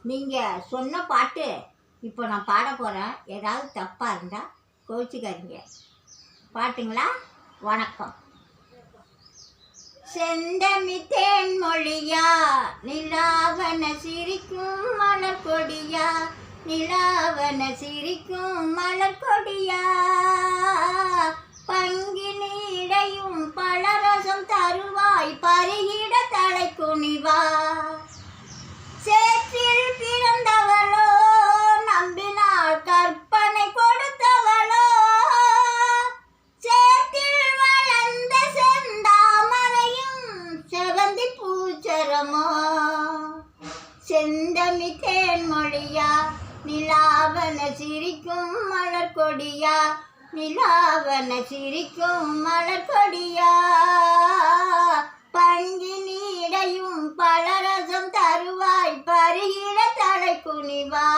நீங்கள் சொன்ன பாட்டு இப்போ நான் பாட போகிறேன். ஏதாவது தப்பாக இருந்தால் கோச்சிக்காதீங்க. பாட்டுங்களா? வணக்கம். செந்தமி தேன்மொழியா, நிலாவன சிரிக்கும் மலர் கொடியா, நிலாவன சிரிக்கும் மலர் கொடியா, பங்கினி இடையும் பலரசம் தருவாய், பருகிட தலை குனிவா, சேற்றில் பிறந்தவளோ, நம்பினாள் கற்பனை கொடுத்தவளோ, சேற்றில் வளர்ந்த செந்தாமரையும் செவந்தி பூச்சரமோ, செந்தமி தேன்மொழியா, நிலாவன சிரிக்கும் மலர் கொடியா, நிலாவன சிரிக்கும் மலர் கொடியா, பங்கினி இடையும் பலரசம் தருவாய், பருகிட தலை குனிவா.